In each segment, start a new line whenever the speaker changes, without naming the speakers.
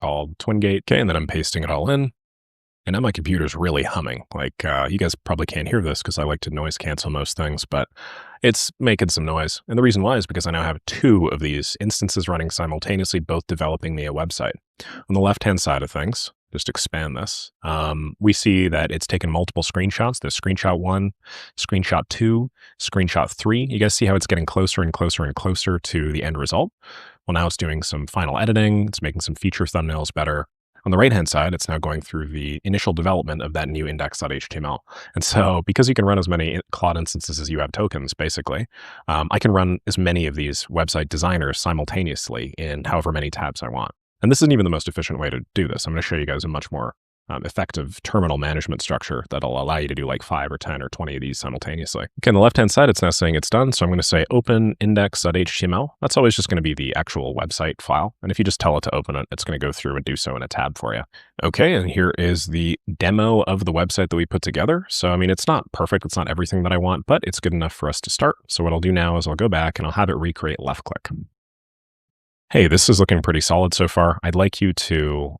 called Twingate. Okay, and then I'm pasting it all in. And now my computer's really humming. Like, you guys probably can't hear this because I like to noise cancel most things, but it's making some noise. And the reason why is because I now have two of these instances running simultaneously, both developing me a website. On the left-hand side of things, just expand this, we see that it's taken multiple screenshots. There's screenshot 1, screenshot 2, screenshot 3. You guys see how it's getting closer and closer and closer to the end result? Well, now it's doing some final editing. It's making some feature thumbnails better. On the right-hand side, it's now going through the initial development of that new index.html. And so because you can run as many Claude instances as you have tokens, basically, I can run as many of these website designers simultaneously in however many tabs I want. And this isn't even the most efficient way to do this. I'm going to show you guys a much more effective terminal management structure that'll allow you to do like 5 or 10 or 20 of these simultaneously. Okay, on the left-hand side, it's now saying it's done. So I'm going to say open index.html. That's always just going to be the actual website file. And if you just tell it to open it, it's going to go through and do so in a tab for you. Okay, and here is the demo of the website that we put together. So, I mean, it's not perfect. It's not everything that I want, but it's good enough for us to start. So what I'll do now is I'll go back and I'll have it recreate left click. Hey, this is looking pretty solid so far. I'd like you to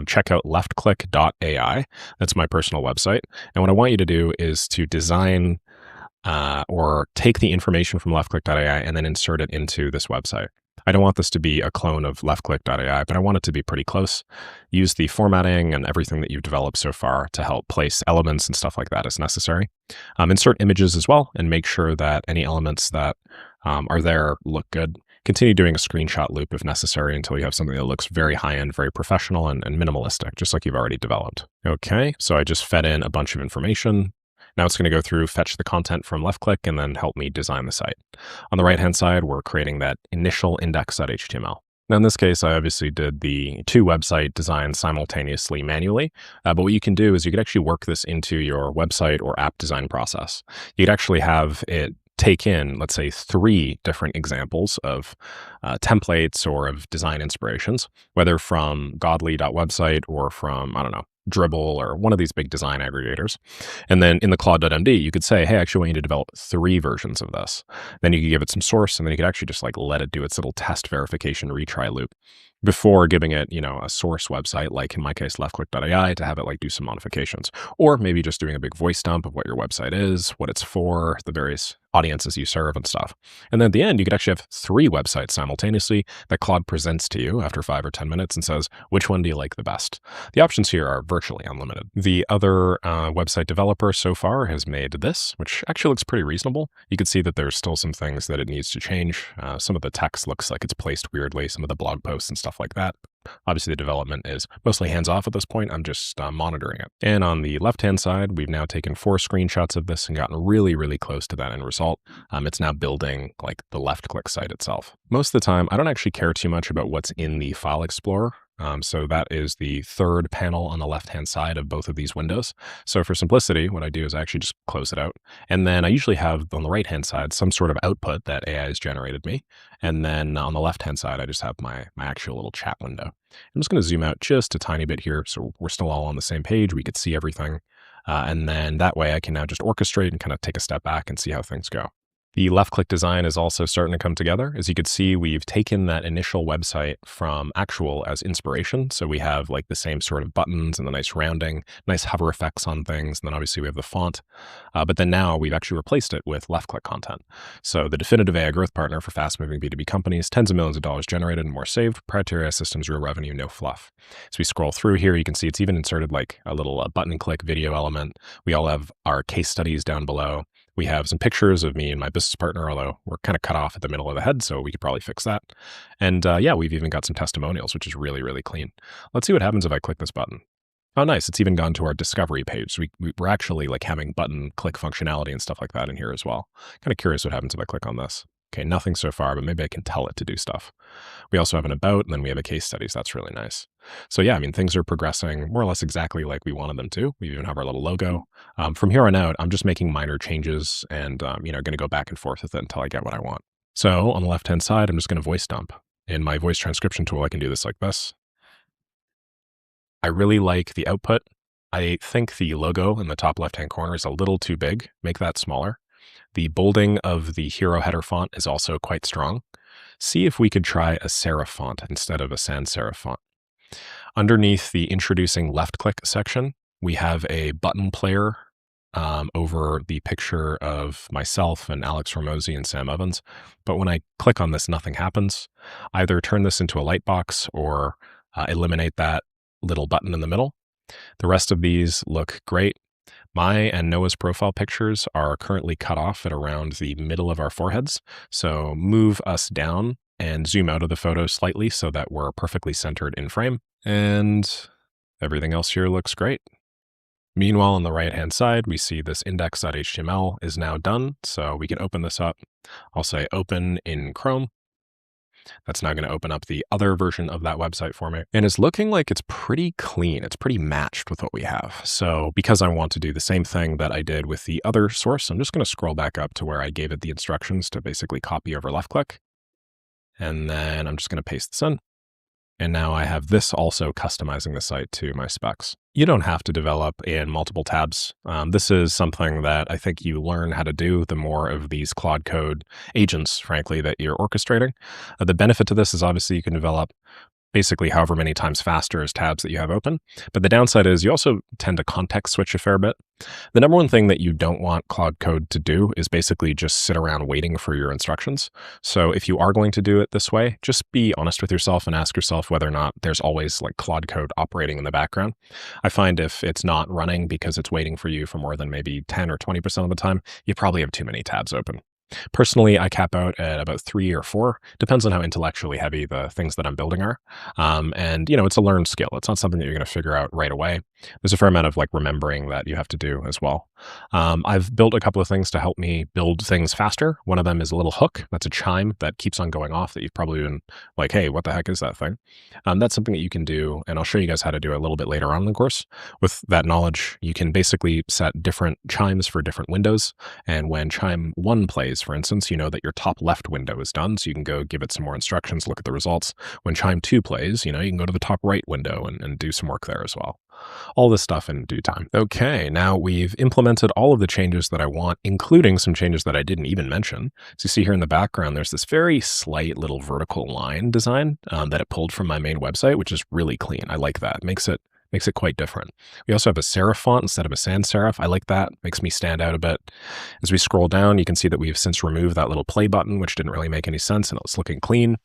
check out leftclick.ai. That's my personal website. And what I want you to do is to design or take the information from leftclick.ai and then insert it into this website. I don't want this to be a clone of leftclick.ai, but I want it to be pretty close. Use the formatting and everything that you've developed so far to help place elements and stuff like that as necessary. Insert images as well and make sure that any elements that are there look good. Continue doing a screenshot loop if necessary until you have something that looks very high-end, very professional, and minimalistic, just like you've already developed. Okay, so I just fed in a bunch of information. Now it's going to go through, fetch the content from left-click, and then help me design the site. On the right-hand side, we're creating that initial index.html. Now, in this case, I obviously did the 2 website designs simultaneously manually, but what you can do is you could actually work this into your website or app design process. You could actually have it take in, let's say, 3 different examples of templates or of design inspirations, whether from godly.website or from, I don't know, Dribble or one of these big design aggregators. And then in the Claude.md, you could say, hey, I actually want you to develop 3 versions of this. Then you could give it some source, and then you could actually just like let it do its little test verification retry loop before giving it, you know, a source website, like in my case, leftclick.ai, to have it like do some modifications, or maybe just doing a big voice dump of what your website is, what it's for, the various audiences you serve and stuff. And then at the end, you could actually have 3 websites simultaneously that Claude presents to you after 5 or 10 minutes and says, which one do you like the best? The options here are virtually unlimited. The other website developer so far has made this, which actually looks pretty reasonable. You can see that there's still some things that it needs to change. Some of the text looks like it's placed weirdly, some of the blog posts and stuff like that. Obviously, the development is mostly hands-off at this point. I'm just monitoring it. And on the left-hand side, we've now taken 4 screenshots of this and gotten really, really close to that end result. It's now building like the left-click site itself. Most of the time, I don't actually care too much about what's in the file explorer. So that is the 3rd panel on the left-hand side of both of these windows. So for simplicity, what I do is I actually just close it out. And then I usually have on the right-hand side some sort of output that AI has generated me. And then on the left-hand side, I just have my actual little chat window. I'm just going to zoom out just a tiny bit here so we're still all on the same page. We could see everything. And then that way I can now just orchestrate and kind of take a step back and see how things go. The left-click design is also starting to come together. As you can see, we've taken that initial website from actual as inspiration. So we have like the same sort of buttons and the nice rounding, nice hover effects on things. And then obviously we have the font. But then now we've actually replaced it with left-click content. So the definitive AI growth partner for fast-moving B2B companies, tens of millions of dollars generated and more saved, proprietary AI systems, real revenue, no fluff. As we scroll through here, you can see it's even inserted like a little button click video element. We all have our case studies down below. We have some pictures of me and my business partner, although we're kind of cut off at the middle of the head, so we could probably fix that. And yeah, we've even got some testimonials, which is really, really clean. Let's see what happens if I click this button. Oh, nice. It's even gone to our discovery page. So we're actually like having button click functionality and stuff like that in here as well. Kind of curious what happens if I click on this. Okay, nothing so far, but maybe I can tell it to do stuff. We also have an about, and then we have a case studies. That's really nice. So yeah, I mean, things are progressing more or less exactly like we wanted them to. We even have our little logo. From here on out, I'm just making minor changes and, you know, going to go back and forth with it until I get what I want. So on the left-hand side, I'm just going to voice dump. In my voice transcription tool, I can do this like this. I really like the output. I think the logo in the top left-hand corner is a little too big. Make that smaller. The bolding of the hero header font is also quite strong. See if we could try a serif font instead of a sans serif font. Underneath the introducing left click section, we have a button player over the picture of myself and Alex Ramosi and Sam Evans. But when I click on this, nothing happens. Either turn this into a light box or eliminate that little button in the middle. The rest of these look great. My and Noah's profile pictures are currently cut off at around the middle of our foreheads. So move us down and zoom out of the photo slightly so that we're perfectly centered in frame. And everything else here looks great. Meanwhile, on the right-hand side, we see this index.html is now done. So we can open this up. I'll say open in Chrome. That's now going to open up the other version of that website for me. And it's looking like it's pretty clean. It's pretty matched with what we have. So because I want to do the same thing that I did with the other source, I'm just going to scroll back up to where I gave it the instructions to basically copy over left click. And then I'm just going to paste this in. And now I have this also customizing the site to my specs. You don't have to develop in multiple tabs. This is something that I think you learn how to do the more of these Claude Code agents, frankly, that you're orchestrating. The benefit to this is obviously you can develop basically however many times faster as tabs that you have open. But the downside is you also tend to context switch a fair bit. The number one thing that you don't want Claude Code to do is basically just sit around waiting for your instructions. So if you are going to do it this way, just be honest with yourself and ask yourself whether or not there's always like Claude Code operating in the background. I find if it's not running because it's waiting for you for more than maybe 10 or 20% of the time, you probably have too many tabs open. Personally, I cap out at about 3 or 4. Depends on how intellectually heavy the things that I'm building are. And, it's a learned skill. It's not something that you're going to figure out right away. There's a fair amount of like remembering that you have to do as well. I've built a couple of things to help me build things faster. One of them is a little hook. That's a chime that keeps on going off that you've probably been like, hey, what the heck is that thing? That's something that you can do. And I'll show you guys how to do it a little bit later on in the course. With that knowledge, you can basically set different chimes for different windows. And when chime 1 plays, for instance, you know that your top left window is done. So you can go give it some more instructions, look at the results. When chime 2 plays, you can go to the top right window and do some work there as well. All this stuff in due time. Okay, now we've implemented all of the changes that I want, including some changes that I didn't even mention. So you see here in the background, there's this very slight little vertical line design that it pulled from my main website, which is really clean. I like that. Makes it quite different. We also have a serif font instead of a sans serif. I like that. Makes me stand out a bit. As we scroll down, you can see that we've since removed that little play button, which didn't really make any sense, and it's looking clean.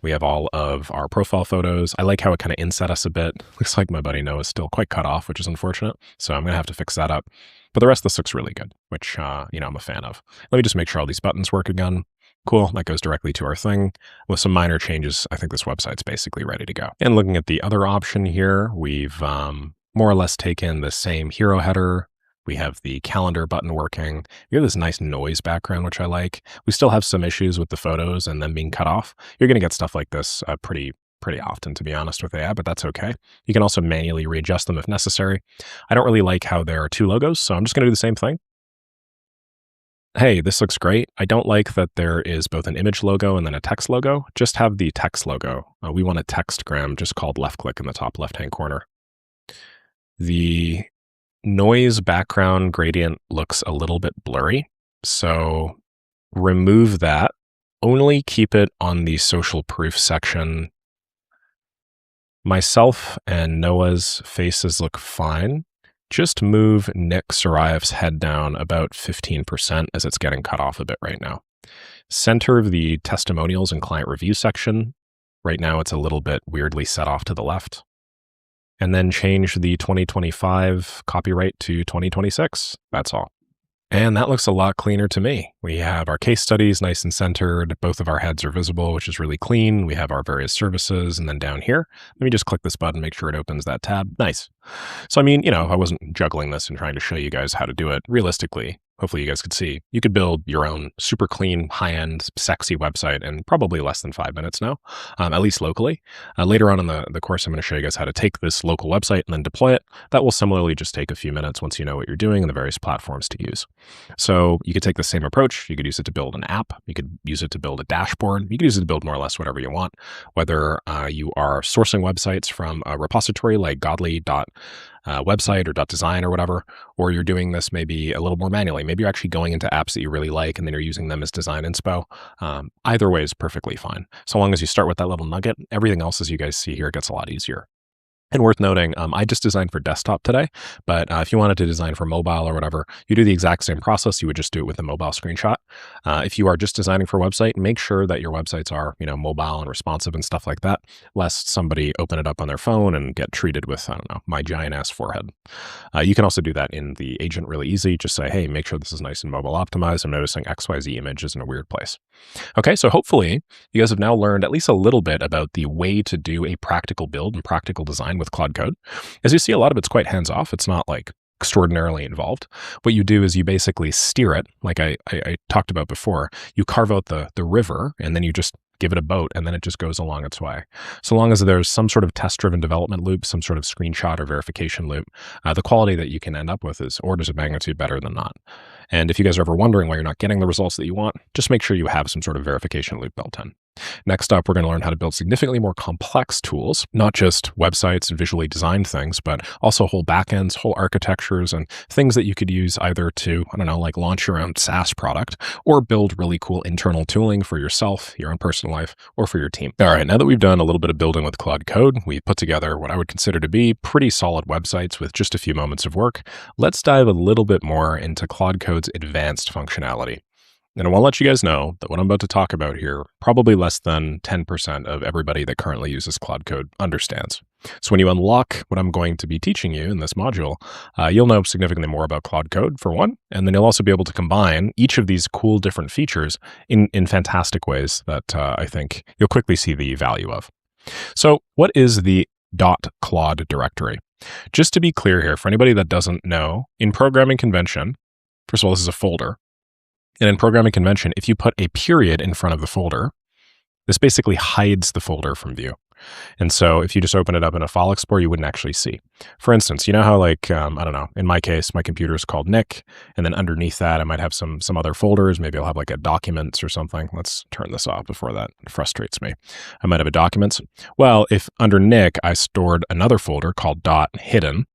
We have all of our profile photos. I like how it kind of inset us a bit. Looks like my buddy Noah is still quite cut off, which is unfortunate. So I'm going to have to fix that up. But the rest of this looks really good, which, I'm a fan of. Let me just make sure all these buttons work again. Cool, that goes directly to our thing. With some minor changes, I think this website's basically ready to go. And looking at the other option here, we've more or less taken the same hero header. We have the calendar button working. You have this nice noise background, which I like. We still have some issues with the photos and them being cut off. You're going to get stuff like this pretty often, to be honest with AI, but that's okay. You can also manually readjust them if necessary. I don't really like how there are 2 logos, so I'm just going to do the same thing. Hey, this looks great. I don't like that there is both an image logo and then a text logo. Just have the text logo. We want a textgram just called left click in the top left-hand corner. The noise background gradient looks a little bit blurry, so remove that. Only keep it on the social proof section. Myself and Noah's faces look fine. Just move Nick Sarayev's head down about 15% as it's getting cut off a bit right now. Center the testimonials and client review section. Right now it's a little bit weirdly set off to the left. And then change the 2025 copyright to 2026. That's all. And that looks a lot cleaner to me. We have our case studies nice and centered. Both of our heads are visible, which is really clean. We have our various services. And then down here, let me just click this button, make sure it opens that tab. Nice. So, I wasn't juggling this and trying to show you guys how to do it realistically. Hopefully you guys could see. You could build your own super clean, high-end, sexy website in probably less than 5 minutes now, at least locally. Later on in the course, I'm going to show you guys how to take this local website and then deploy it. That will similarly just take a few minutes once you know what you're doing and the various platforms to use. So you could take the same approach. You could use it to build an app. You could use it to build a dashboard. You could use it to build more or less whatever you want, whether you are sourcing websites from a repository like godly.website or .design or whatever, or you're doing this maybe a little more manually. Maybe you're actually going into apps that you really like and then you're using them as design inspo. Either way is perfectly fine. So long as you start with that little nugget, everything else, as you guys see here, gets a lot easier. And worth noting, I just designed for desktop today, but if you wanted to design for mobile or whatever, you do the exact same process. You would just do it with a mobile screenshot. If you are just designing for a website, make sure that your websites are, mobile and responsive and stuff like that, lest somebody open it up on their phone and get treated with, I don't know, my giant ass forehead. You can also do that in the agent really easy. Just say, hey, make sure this is nice and mobile optimized. I'm noticing XYZ image is in a weird place. Okay, so hopefully you guys have now learned at least a little bit about the way to do a practical build and practical design with Claude Code. As you see, a lot of it's quite hands-off. It's not like extraordinarily involved. What you do is you basically steer it, like I talked about before. You carve out the river, and then you just give it a boat, and then it just goes along its way. So long as there's some sort of test-driven development loop, some sort of screenshot or verification loop, the quality that you can end up with is orders of magnitude better than not. And if you guys are ever wondering why you're not getting the results that you want, just make sure you have some sort of verification loop built in. Next up, we're going to learn how to build significantly more complex tools, not just websites and visually designed things, but also whole backends, whole architectures, and things that you could use either to, I don't know, like launch your own SaaS product or build really cool internal tooling for yourself, your own personal life, or for your team. All right, now that we've done a little bit of building with Claude Code, we've put together what I would consider to be pretty solid websites with just a few moments of work. Let's dive a little bit more into Claude Code's advanced functionality. And I want to let you guys know that what I'm about to talk about here, probably less than 10% of everybody that currently uses Claude Code understands. So when you unlock what I'm going to be teaching you in this module, you'll know significantly more about Claude Code, for one, and then you'll also be able to combine each of these cool different features in fantastic ways that I think you'll quickly see the value of. So what is the .claude directory? Just to be clear here, for anybody that doesn't know, in programming convention, first of all, this is a folder. And in programming convention, if you put a period in front of the folder, this basically hides the folder from view. And so if you just open it up in a file explorer, you wouldn't actually see. For instance, you know how I don't know, in my case, my computer is called Nick, and then underneath that, I might have some other folders. Maybe I'll have like a documents or something. Let's turn this off before that frustrates me. I might have a documents. Well, if under Nick, I stored another folder called .hidden,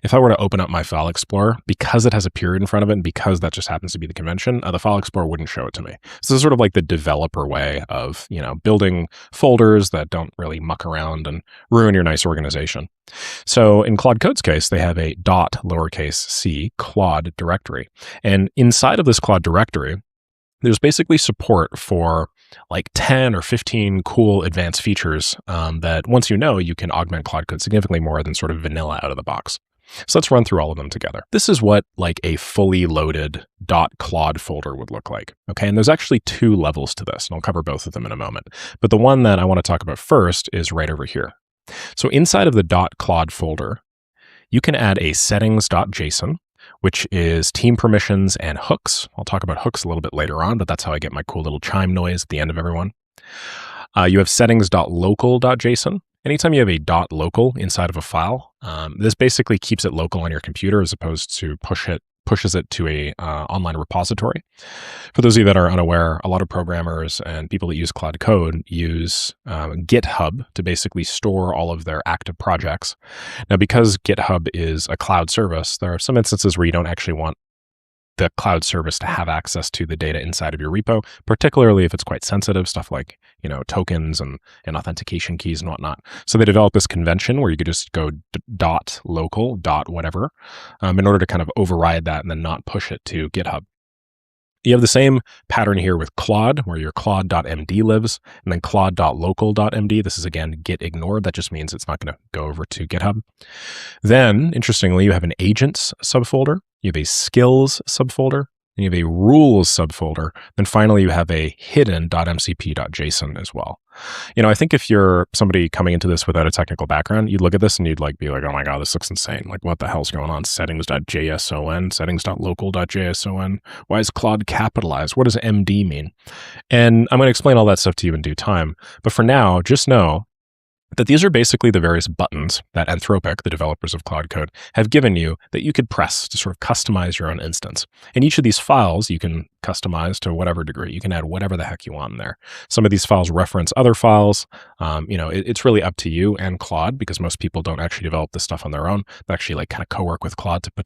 if I were to open up my file explorer, because it has a period in front of it, and because that just happens to be the convention, the file explorer wouldn't show it to me. So this is sort of like the developer way of, building folders that don't really muck around and ruin your nice organization. So in Claude Code's case, they have a .c Claude directory. And inside of this Claude directory, there's basically support for like 10 or 15 cool advanced features that once you can augment Claude Code significantly more than sort of vanilla out of the box. So let's run through all of them together. This is what like a fully loaded .claude folder would look like. Okay, and there's actually two levels to this, and I'll cover both of them in a moment. But the one that I want to talk about first is right over here. So inside of the .claude folder, you can add a settings.json, which is team permissions and hooks. I'll talk about hooks a little bit later on, but that's how I get my cool little chime noise at the end of everyone. You have settings.local.json. Anytime you have a .local inside of a file, this basically keeps it local on your computer as opposed to pushes it to a online repository. For those of you that are unaware, a lot of programmers and people that use Claude Code use GitHub to basically store all of their active projects. Now, because GitHub is a cloud service, there are some instances where you don't actually want the cloud service to have access to the data inside of your repo, particularly if it's quite sensitive, stuff like, tokens and authentication keys and whatnot. So they developed this convention where you could just go .local, .whatever, in order to kind of override that and then not push it to GitHub. You have the same pattern here with Claude, where your claude.md lives, and then claude.local.md. This is, again, git ignored. That just means it's not going to go over to GitHub. Then, interestingly, you have an agents subfolder, you have a skills subfolder, and you have a rules subfolder. Then finally, you have a hidden.mcp.json as well. I think if you're somebody coming into this without a technical background, you'd look at this and you'd be like, oh my God, this looks insane. Like, what the hell's going on? Settings.json, settings.local.json. Why is Claude capitalized? What does MD mean? And I'm going to explain all that stuff to you in due time. But for now, just know that these are basically the various buttons that Anthropic, the developers of Claude Code, have given you that you could press to sort of customize your own instance. And each of these files you can customize to whatever degree. You can add whatever the heck you want in there. Some of these files reference other files. It's really up to you and Claude, because most people don't actually develop this stuff on their own. They actually kind of co-work with Claude to